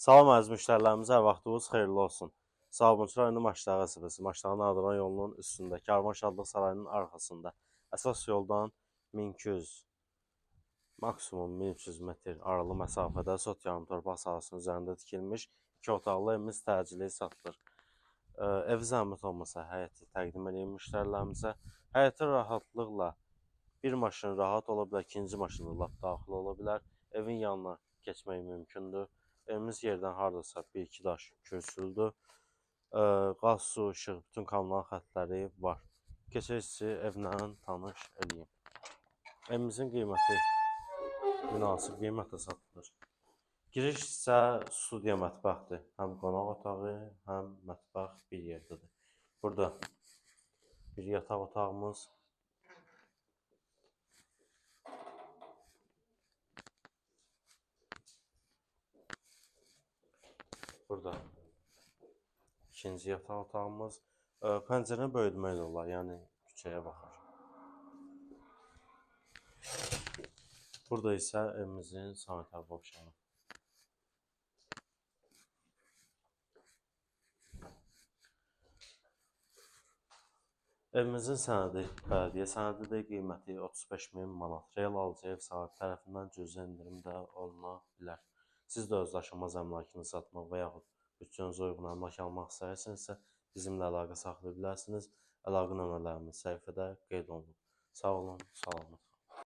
Salam əziz müştərilərimiz, hər vaxtınız xeyirli olsun. Sabunçu rayonu Maçdağı qəsəbəsi, Maçdağın Ardıran yolunun üstündə, Karvan Şadlıq Sarayının arxasında, əsas yoldan 1200, maksimum 1300 metr aralı məsafədə Sot yarım torpaq sahəsinin üzərində tikilmiş 2 otaqlı evimiz təcili satılır. Ev zəhmət olmasa həyəti təqdim edeyim müştərilərimizə. Həyətə rahatlıqla bir maşın rahat ola bilər, ikinci maşın da lap daxil ola bilər. Evin yanına keçmək mümkündür. Evimiz yerdən hardasa 1-2 daş köçürüldü. Qaz, su, işıq, bütün kommunal xəttləri var. Keçək sizi evlə tanış edeyim. Evimizin qiyməti münasib qiymətə satılır. Giriş isə studiya mətbəxdir. Həm qonaq otağı, həm mətbəx bir yerdədir. Burada bir yataq otağımız, burada ikinci yataq otağımız, pəncərəni böyütmək də olar, yəni küçəyə baxır. Burada isə evimizin sanitar qovşağı. Evimizin sənədi bələdiyyə sənədidir, qiyməti 35.000 manat. Real alıcı ev sahibi tərəfindən cüzi endirim də oluna bilər. Siz də öz daşınmaz əmlakını satmaq və yaxud bütçənizə uyğun əmlak almaq istəyirsinizsə, bizimlə əlaqə saxlaya bilərsiniz. Əlaqə nömrələrimiz səhifədə qeyd olunub. Sağ olun, salamat.